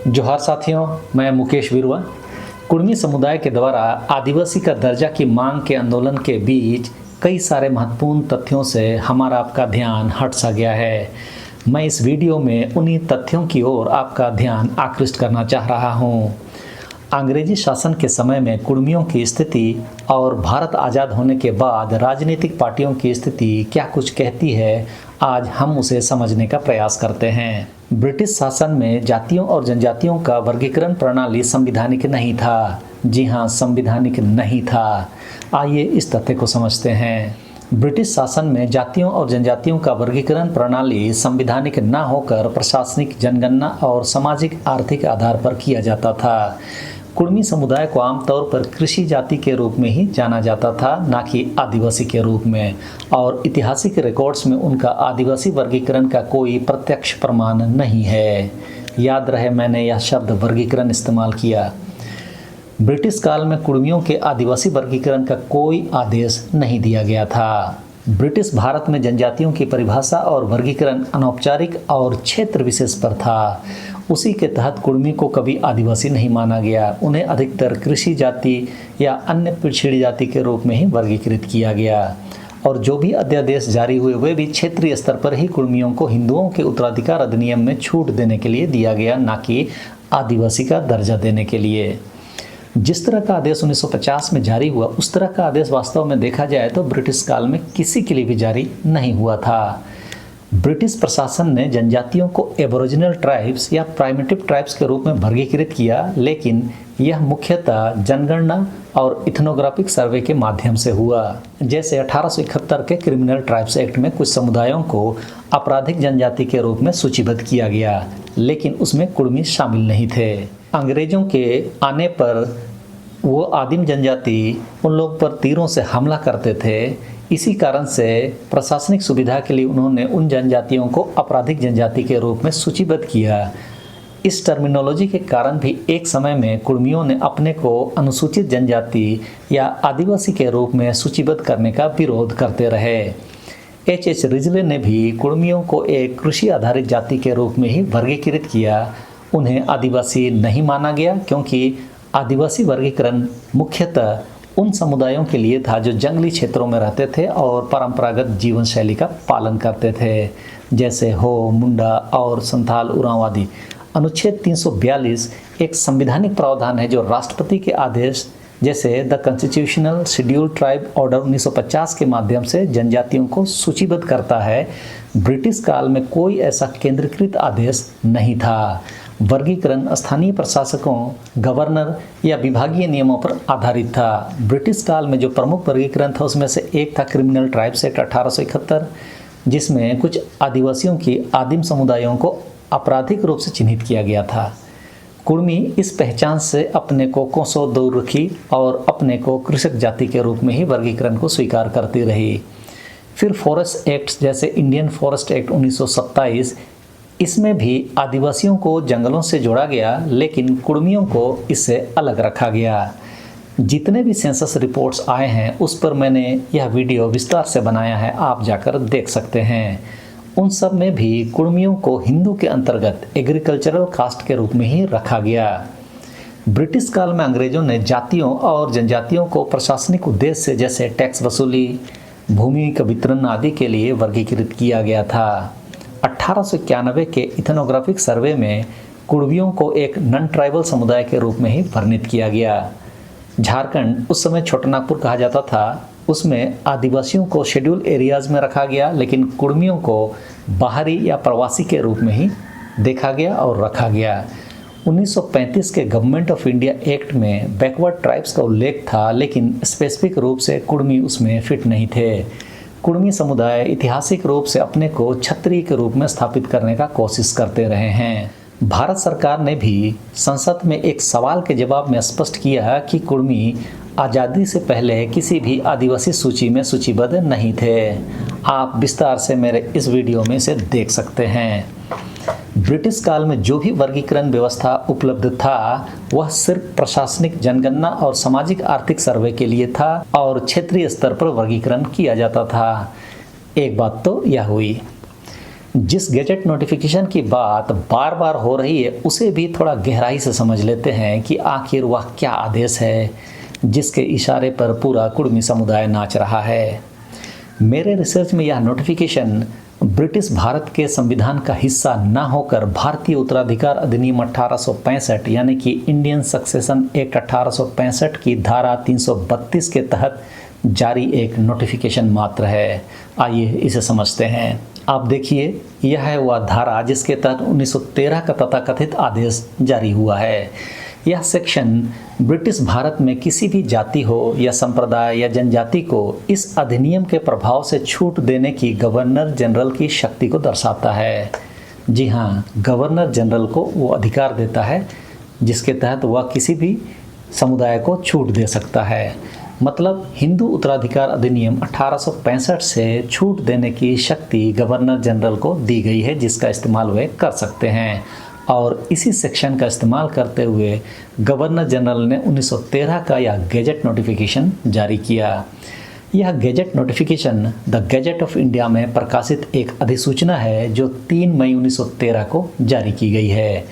जोहार साथियों, मैं मुकेश बिरुआ। कुर्मी समुदाय के द्वारा आदिवासी का दर्जा की मांग के आंदोलन के बीच कई सारे महत्वपूर्ण तथ्यों से हमारा आपका ध्यान हट सा गया है। मैं इस वीडियो में उन्हीं तथ्यों की ओर आपका ध्यान आकृष्ट करना चाह रहा हूँ। अंग्रेजी शासन के समय में कुर्मियों की स्थिति और भारत आज़ाद होने के बाद राजनीतिक पार्टियों की स्थिति क्या कुछ कहती है, आज हम उसे समझने का प्रयास करते हैं। ब्रिटिश शासन में जातियों और जनजातियों का वर्गीकरण प्रणाली संवैधानिक नहीं था। जी हाँ, संवैधानिक नहीं था। आइए इस तथ्य को समझते हैं। ब्रिटिश शासन में जातियों और जनजातियों का वर्गीकरण प्रणाली संवैधानिक न होकर प्रशासनिक, जनगणना और सामाजिक आर्थिक आधार पर किया जाता था। कुर्मी समुदाय को आमतौर पर कृषि जाति के रूप में ही जाना जाता था, न कि आदिवासी के रूप में, और ऐतिहासिक रिकॉर्ड्स में उनका आदिवासी वर्गीकरण का कोई प्रत्यक्ष प्रमाण नहीं है। याद रहे, मैंने यह शब्द वर्गीकरण इस्तेमाल किया। ब्रिटिश काल में कुर्मियों के आदिवासी वर्गीकरण का कोई आदेश नहीं दिया गया था। ब्रिटिश भारत में जनजातियों की परिभाषा और वर्गीकरण अनौपचारिक और क्षेत्र विशेष पर था। उसी के तहत कुर्मी को कभी आदिवासी नहीं माना गया। उन्हें अधिकतर कृषि जाति या अन्य पिछड़ी जाति के रूप में ही वर्गीकृत किया गया, और जो भी अध्यादेश जारी हुए वे भी क्षेत्रीय स्तर पर ही कुर्मियों को हिंदुओं के उत्तराधिकार अधिनियम में छूट देने के लिए दिया गया, न कि आदिवासी का दर्जा देने के लिए। जिस तरह का आदेश 1950 में जारी हुआ, उस तरह का आदेश वास्तव में देखा जाए तो ब्रिटिश काल में किसी के लिए भी जारी नहीं हुआ था। ब्रिटिश प्रशासन ने जनजातियों को एबोरिजिनल ट्राइब्स या प्राइमेटिव ट्राइब्स के रूप में वर्गीकृत किया, लेकिन यह मुख्यतः जनगणना और इथनोग्राफिक सर्वे के माध्यम से हुआ। जैसे 1871 के क्रिमिनल ट्राइब्स एक्ट में कुछ समुदायों को आपराधिक जनजाति के रूप में सूचीबद्ध किया गया, लेकिन उसमें कुर्मी शामिल नहीं थे। अंग्रेजों के आने पर वो आदिम जनजाति उन लोग पर तीरों से हमला करते थे। इसी कारण से प्रशासनिक सुविधा के लिए उन्होंने उन जनजातियों को आपराधिक जनजाति के रूप में सूचीबद्ध किया। इस टर्मिनोलॉजी के कारण भी एक समय में कुर्मियों ने अपने को अनुसूचित जनजाति या आदिवासी के रूप में सूचीबद्ध करने का विरोध करते रहे। H.H. रिजले ने भी कुर्मियों को एक कृषि आधारित जाति के रूप में ही वर्गीकृत किया। उन्हें आदिवासी नहीं माना गया, क्योंकि आदिवासी वर्गीकरण मुख्यतः उन समुदायों के लिए था जो जंगली क्षेत्रों में रहते थे और परंपरागत जीवन शैली का पालन करते थे, जैसे हो, मुंडा और संथाल उरांव आदि। अनुच्छेद 342 एक संवैधानिक प्रावधान है जो राष्ट्रपति के आदेश जैसे the constitutional schedule tribe order 1950 के माध्यम से जनजातियों को सूचीबद्ध करता है। ब्रिटिश काल में कोई ऐसा केंद्रीकृत आदेश नहीं था। वर्गीकरण स्थानीय प्रशासकों, गवर्नर या विभागीय नियमों पर आधारित था। ब्रिटिश काल में जो प्रमुख वर्गीकरण था उसमें से एक था क्रिमिनल ट्राइब्स एक्ट 1871, जिसमें कुछ आदिवासियों की आदिम समुदायों को आपराधिक रूप से चिन्हित किया गया था। कुर्मी इस पहचान से अपने को कोसों दूर रखी और अपने को कृषक जाति के रूप में ही वर्गीकरण को स्वीकार करती रही। फिर फॉरेस्ट एक्ट जैसे इंडियन फॉरेस्ट एक्ट 1927, इसमें भी आदिवासियों को जंगलों से जोड़ा गया, लेकिन कुर्मियों को इससे अलग रखा गया। जितने भी सेंसस रिपोर्ट्स आए हैं उस पर मैंने यह वीडियो विस्तार से बनाया है, आप जाकर देख सकते हैं। उन सब में भी कुर्मियों को हिंदू के अंतर्गत एग्रीकल्चरल कास्ट के रूप में ही रखा गया। ब्रिटिश काल में अंग्रेजों ने जातियों और जनजातियों को प्रशासनिक उद्देश्य से, जैसे टैक्स वसूली, भूमि का वितरण आदि के लिए वर्गीकृत किया गया था। 1891 के इथनोग्राफिक सर्वे में कुर्मियों को एक नॉन ट्राइबल समुदाय के रूप में ही वर्णित किया गया। झारखंड, उस समय छोटा नागपुर कहा जाता था, उसमें आदिवासियों को शेड्यूल एरियाज में रखा गया, लेकिन कुर्मियों को बाहरी या प्रवासी के रूप में ही देखा गया और रखा गया। 1935 के गवर्नमेंट ऑफ इंडिया एक्ट में बैकवर्ड ट्राइब्स का उल्लेख था, लेकिन स्पेसिफिक रूप से कुर्मी उसमें फिट नहीं थे। कुर्मी समुदाय ऐतिहासिक रूप से अपने को क्षत्रिय के रूप में स्थापित करने का कोशिश करते रहे हैं। भारत सरकार ने भी संसद में एक सवाल के जवाब में स्पष्ट किया कि कुर्मी आज़ादी से पहले किसी भी आदिवासी सूची में सूचीबद्ध नहीं थे। आप विस्तार से मेरे इस वीडियो में इसे देख सकते हैं। ब्रिटिश काल में जो भी वर्गीकरण व्यवस्था उपलब्ध था वह सिर्फ प्रशासनिक, जनगणना और सामाजिक आर्थिक सर्वे के लिए था और क्षेत्रीय स्तर पर वर्गीकरण किया जाता था। एक बात तो यह हुई। जिस गैजेट नोटिफिकेशन की बात बार बार हो रही है उसे भी थोड़ा गहराई से समझ लेते हैं कि आखिर वह क्या आदेश है जिसके इशारे पर पूरा कुर्मी समुदाय नाच रहा है। मेरे रिसर्च में यह नोटिफिकेशन ब्रिटिश भारत के संविधान का हिस्सा न होकर भारतीय उत्तराधिकार अधिनियम 1865 यानी कि इंडियन सक्सेशन एक्ट 1865 की धारा 332 के तहत जारी एक नोटिफिकेशन मात्र है। आइए इसे समझते हैं। आप देखिए, यह है वह धारा जिसके तहत 1913 का तथाकथित आदेश जारी हुआ है। यह सेक्शन ब्रिटिश भारत में किसी भी जाति हो या संप्रदाय या जनजाति को इस अधिनियम के प्रभाव से छूट देने की गवर्नर जनरल की शक्ति को दर्शाता है। जी हाँ, गवर्नर जनरल को वो अधिकार देता है जिसके तहत वह किसी भी समुदाय को छूट दे सकता है। मतलब हिंदू उत्तराधिकार अधिनियम 1865 से छूट देने की शक्ति गवर्नर जनरल को दी गई है, जिसका इस्तेमाल वे कर सकते हैं। और इसी सेक्शन का इस्तेमाल करते हुए गवर्नर जनरल ने 1913 का यह गैजेट नोटिफिकेशन जारी किया। यह gadget notification the gadget of India में प्रकाशित एक अधिसूचना है जो 3 मई 1913 को जारी की गई है।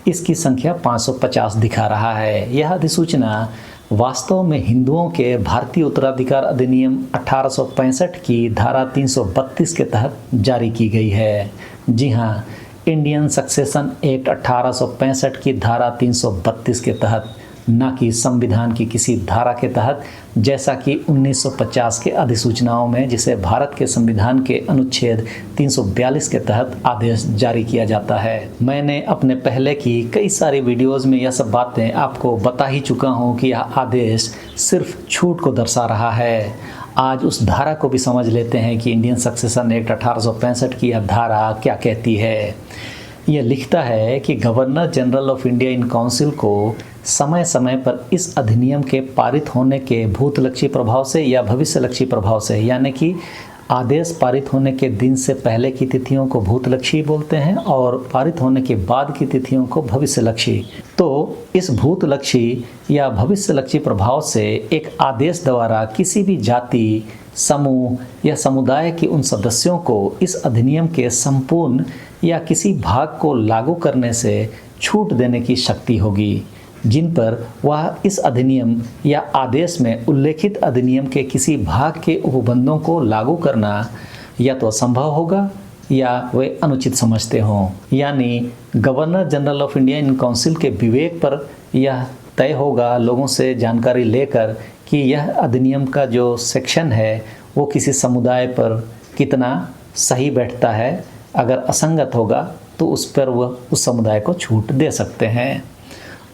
इसकी संख्या 550 दिखा रहा है। यह अधिसूचना वास्तव में हिंदुओं के भारतीय उत्तराधिकार अधिनियम 1865 की धारा 332 के तहत जारी की गई है। जी हाँ, इंडियन सक्सेशन एक्ट 1865 की धारा 332 के तहत, न कि संविधान की किसी धारा के तहत, जैसा कि 1950 के अधिसूचनाओं में जिसे भारत के संविधान के अनुच्छेद 342 के तहत आदेश जारी किया जाता है। मैंने अपने पहले की कई सारी वीडियोज़ में यह सब बातें आपको बता ही चुका हूँ कि यह आदेश सिर्फ छूट को दर्शा रहा है। आज उस धारा को भी समझ लेते हैं कि इंडियन सक्सेशन एक्ट 1865 की यह धारा क्या कहती है। यह लिखता है कि governor general of India in council को समय समय पर इस अधिनियम के पारित होने के भूतलक्षी प्रभाव से या भविष्यलक्षी प्रभाव से, यानी कि आदेश पारित होने के दिन से पहले की तिथियों को भूतलक्षी बोलते हैं और पारित होने के बाद की तिथियों को भविष्यलक्षी। तो इस भूतलक्षी या भविष्यलक्षी प्रभाव से एक आदेश द्वारा किसी भी जाति, समूह या समुदाय के उन सदस्यों को इस अधिनियम के संपूर्ण या किसी भाग को लागू करने से छूट देने की शक्ति होगी, जिन पर वह इस अधिनियम या आदेश में उल्लेखित अधिनियम के किसी भाग के उपबंधों को लागू करना या तो असंभव होगा या वे अनुचित समझते हों। यानी governor general of India in council के विवेक पर यह तय होगा लोगों से जानकारी लेकर कि यह अधिनियम का जो सेक्शन है वो किसी समुदाय पर कितना सही बैठता है। अगर असंगत होगा तो उस पर वह उस समुदाय को छूट दे सकते हैं।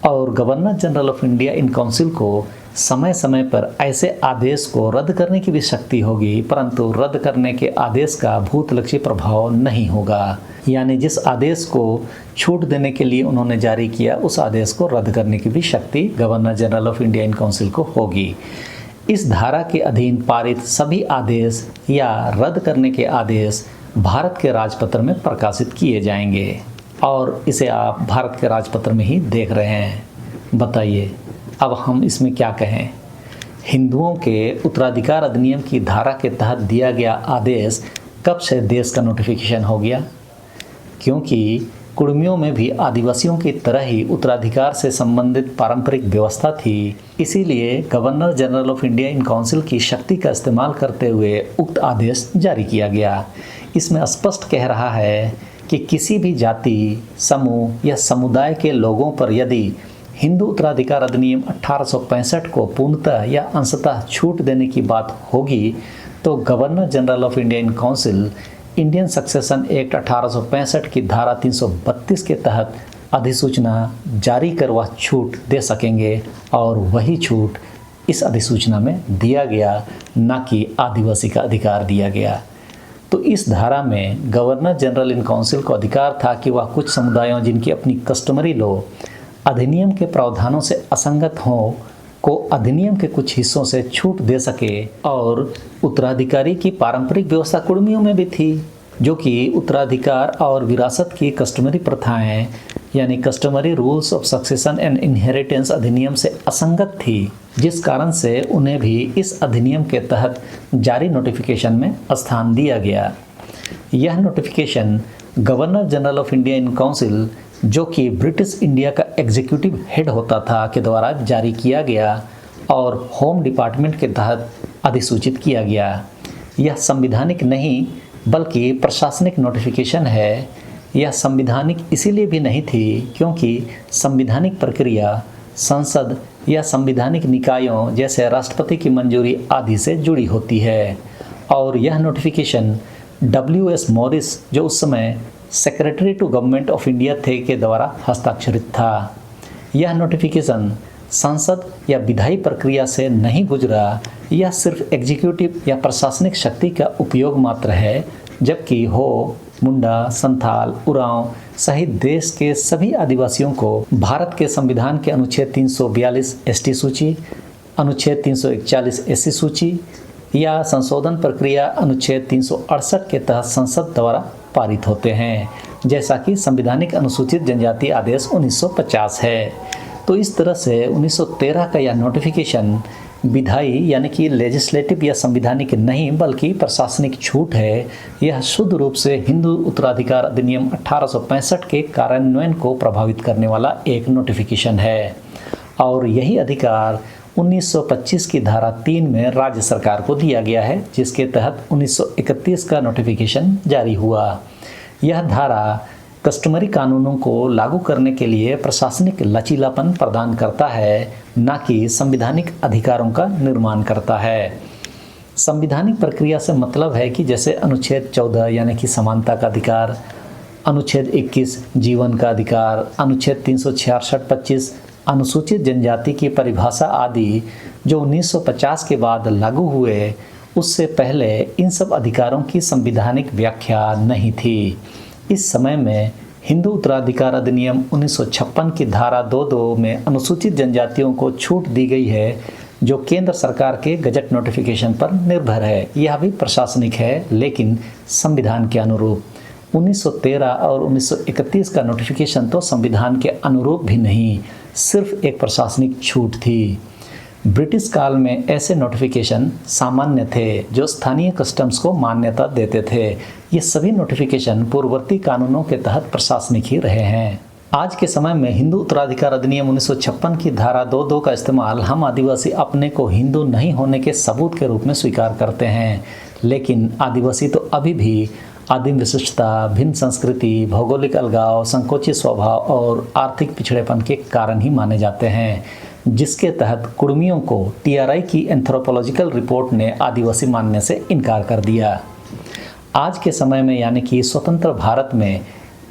और governor general of India in council को समय समय पर ऐसे आदेश को रद्द करने की भी शक्ति होगी, परंतु रद्द करने के आदेश का भूतलक्षी प्रभाव नहीं होगा। यानी जिस आदेश को छूट देने के लिए उन्होंने जारी किया उस आदेश को रद्द करने की भी शक्ति governor general of India in council को होगी। इस धारा के अधीन पारित सभी आदेश या रद्द करने के आदेश भारत के राजपत्र में प्रकाशित किए जाएंगे और इसे आप भारत के राजपत्र में ही देख रहे हैं। बताइए अब हम इसमें क्या कहें। हिंदुओं के उत्तराधिकार अधिनियम की धारा के तहत दिया गया आदेश कब से देश का नोटिफिकेशन हो गया? क्योंकि कुर्मियों में भी आदिवासियों की तरह ही उत्तराधिकार से संबंधित पारंपरिक व्यवस्था थी, इसीलिए governor general of India in council की शक्ति का इस्तेमाल करते हुए उक्त आदेश जारी किया गया। इसमें स्पष्ट कह रहा है कि किसी भी जाति, समूह या समुदाय के लोगों पर यदि हिंदू उत्तराधिकार अधिनियम 1865 को पूर्णतः या अंशतः छूट देने की बात होगी तो governor general of India in council Indian succession act 1865 की धारा 332 के तहत अधिसूचना जारी कर वह छूट दे सकेंगे और वही छूट इस अधिसूचना में दिया गया, न कि आदिवासी का अधिकार दिया गया। तो इस धारा में गवर्नर जनरल इन काउंसिल को अधिकार था कि वह कुछ समुदायों जिनकी अपनी कस्टमरी लॉ अधिनियम के प्रावधानों से असंगत हों को अधिनियम के कुछ हिस्सों से छूट दे सके। और उत्तराधिकारी की पारंपरिक व्यवस्था कुर्मियों में भी थी, जो कि उत्तराधिकार और विरासत की कस्टमरी प्रथाएं यानी customary rules of succession and inheritance अधिनियम से असंगत थी, जिस कारण से उन्हें भी इस अधिनियम के तहत जारी नोटिफिकेशन में स्थान दिया गया। यह notification governor general of India in council, जो कि ब्रिटिश इंडिया का एग्जीक्यूटिव हेड होता था, के द्वारा जारी किया गया और होम डिपार्टमेंट के तहत अधिसूचित किया गया। यह संवैधानिक नहीं बल्कि प्रशासनिक नोटिफिकेशन है। यह संवैधानिक इसीलिए भी नहीं थी क्योंकि संवैधानिक प्रक्रिया संसद या संवैधानिक निकायों जैसे राष्ट्रपति की मंजूरी आदि से जुड़ी होती है और यह नोटिफिकेशन W.S. मॉरिस, जो उस समय secretary to government of India थे, के द्वारा हस्ताक्षरित था। यह नोटिफिकेशन संसद या विधायी प्रक्रिया से नहीं गुजरा। यह सिर्फ एग्जीक्यूटिव या प्रशासनिक शक्ति का उपयोग मात्र है, जबकि हो, मुंडा, संथाल, उरांव सहित देश के सभी आदिवासियों को भारत के संविधान के अनुच्छेद 342 एसटी सूची, अनुच्छेद 341 एससी सूची या संशोधन प्रक्रिया अनुच्छेद 368 के तहत संसद द्वारा पारित होते हैं, जैसा कि संवैधानिक अनुसूचित जनजाति आदेश 1950 है। तो इस तरह से 1913 का यह नोटिफिकेशन विधायी यानी कि लेजिस्लेटिव या संवैधानिक नहीं बल्कि प्रशासनिक छूट है। यह शुद्ध रूप से हिंदू उत्तराधिकार अधिनियम 1865 के कार्यान्वयन को प्रभावित करने वाला एक नोटिफिकेशन है और यही अधिकार 1925 की धारा 3 में राज्य सरकार को दिया गया है, जिसके तहत 1931 का नोटिफिकेशन जारी हुआ। यह धारा कस्टमरी कानूनों को लागू करने के लिए प्रशासनिक लचीलापन प्रदान करता है, न कि संवैधानिक अधिकारों का निर्माण करता है। संवैधानिक प्रक्रिया से मतलब है कि जैसे अनुच्छेद 14 यानी कि समानता का अधिकार, अनुच्छेद 21 जीवन का अधिकार, अनुच्छेद 366-25 अनुसूचित जनजाति की परिभाषा आदि जो 1950 के बाद लागू हुए, उससे पहले इन सब अधिकारों की संवैधानिक व्याख्या नहीं थी। इस समय में हिंदू उत्तराधिकार अधिनियम 1956 की धारा 22 में अनुसूचित जनजातियों को छूट दी गई है, जो केंद्र सरकार के गजट नोटिफिकेशन पर निर्भर है। यह भी प्रशासनिक है लेकिन संविधान के अनुरूप। 1913 और 1931 का नोटिफिकेशन तो संविधान के अनुरूप भी नहीं, सिर्फ एक प्रशासनिक छूट थी। ब्रिटिश काल में ऐसे नोटिफिकेशन सामान्य थे जो स्थानीय कस्टम्स को मान्यता देते थे। ये सभी नोटिफिकेशन पूर्ववर्ती कानूनों के तहत प्रशासनिक ही रहे हैं। आज के समय में हिंदू उत्तराधिकार अधिनियम 1956 की धारा 22 का इस्तेमाल हम आदिवासी अपने को हिंदू नहीं होने के सबूत के रूप में स्वीकार करते हैं, लेकिन आदिवासी तो अभी भी आदिम विशिष्टता, भिन्न संस्कृति, भौगोलिक अलगाव, संकोची स्वभाव और आर्थिक पिछड़ेपन के कारण ही माने जाते हैं, जिसके तहत कुर्मियों को TRI की एंथ्रोपोलॉजिकल रिपोर्ट ने आदिवासी मानने से इनकार कर दिया। आज के समय में यानी कि स्वतंत्र भारत में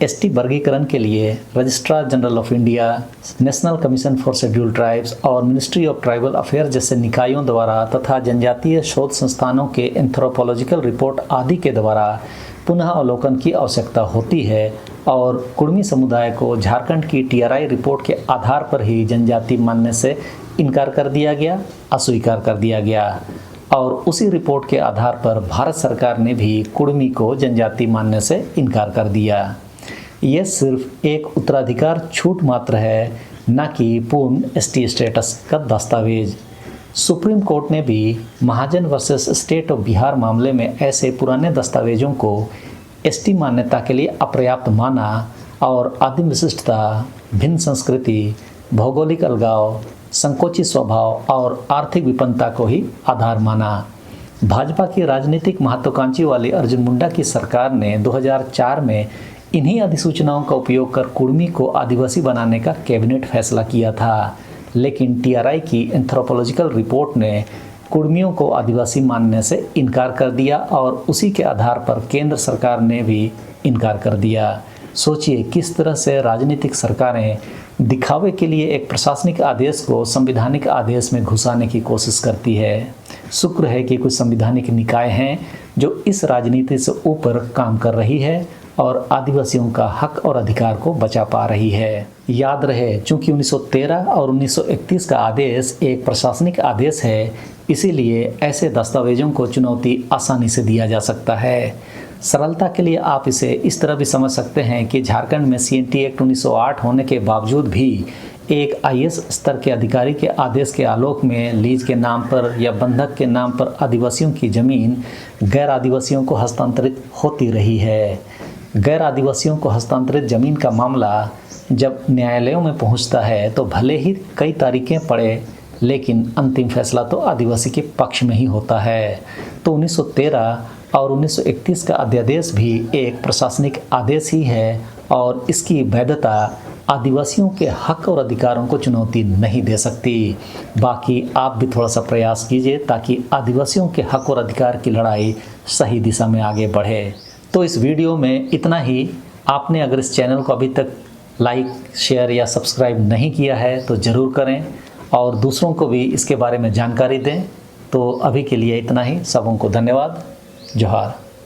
ST वर्गीकरण के लिए registrar general of India, national commission for scheduled tribes और मिनिस्ट्री ऑफ ट्राइबल अफेयर जैसे निकायों द्वारा तथा जनजातीय शोध संस्थानों के एंथ्रोपोलॉजिकल रिपोर्ट आदि के द्वारा पुनः अवलोकन की आवश्यकता होती है और कुर्मी समुदाय को झारखंड की TRI रिपोर्ट के आधार पर ही जनजाति मानने से इनकार कर दिया गया, अस्वीकार कर दिया गया और उसी रिपोर्ट के आधार पर भारत सरकार ने भी कुर्मी को जनजाति मानने से इनकार कर दिया। यह सिर्फ एक उत्तराधिकार छूट मात्र है, न कि पूर्ण ST स्टेटस का दस्तावेज। सुप्रीम कोर्ट ने भी महाजन वर्सेस स्टेट ऑफ बिहार मामले में ऐसे पुराने दस्तावेजों को ST मान्यता के लिए अपर्याप्त माना और आदिम विशिष्टता, भिन्न संस्कृति, भौगोलिक अलगाव, संकोची स्वभाव और आर्थिक विपन्नता को ही आधार माना। भाजपा की राजनीतिक महत्वाकांक्षी वाली अर्जुन मुंडा की सरकार ने 2004 में इन्हीं अधिसूचनाओं का उपयोग कर कुर्मी को आदिवासी बनाने का कैबिनेट फैसला किया था, लेकिन TRI की एंथ्रोपोलॉजिकल रिपोर्ट ने कुर्मियों को आदिवासी मानने से इनकार कर दिया और उसी के आधार पर केंद्र सरकार ने भी इनकार कर दिया। सोचिए किस तरह से राजनीतिक सरकारें दिखावे के लिए एक प्रशासनिक आदेश को संवैधानिक आदेश में घुसाने की कोशिश करती है। शुक्र है कि कुछ संवैधानिक निकाय हैं जो इस राजनीति से ऊपर काम कर रही है और आदिवासियों का हक और अधिकार को बचा पा रही है। याद रहे, चूंकि 1913 और 1931 का आदेश एक प्रशासनिक आदेश है, इसीलिए ऐसे दस्तावेजों को चुनौती आसानी से दिया जा सकता है। सरलता के लिए आप इसे इस तरह भी समझ सकते हैं कि झारखंड में CNT एक्ट 1908 होने के बावजूद भी एक IAS स्तर के अधिकारी के आदेश के आलोक में लीज के नाम पर या बंधक के नाम पर आदिवासियों की जमीन गैर आदिवासियों को हस्तांतरित होती रही है। गैर आदिवासियों को हस्तांतरित ज़मीन का मामला जब न्यायालयों में पहुंचता है तो भले ही कई तारीखें पड़े, लेकिन अंतिम फैसला तो आदिवासी के पक्ष में ही होता है। तो 1913 और 1931 का अध्यादेश भी एक प्रशासनिक आदेश ही है और इसकी वैधता आदिवासियों के हक और अधिकारों को चुनौती नहीं दे सकती। बाकी आप भी थोड़ा सा प्रयास कीजिए ताकि आदिवासियों के हक और अधिकार की लड़ाई सही दिशा में आगे बढ़े। तो इस वीडियो में इतना ही। आपने अगर इस चैनल को अभी तक लाइक, शेयर या सब्सक्राइब नहीं किया है तो ज़रूर करें और दूसरों को भी इसके बारे में जानकारी दें। तो अभी के लिए इतना ही। सबों को धन्यवाद। जोहार।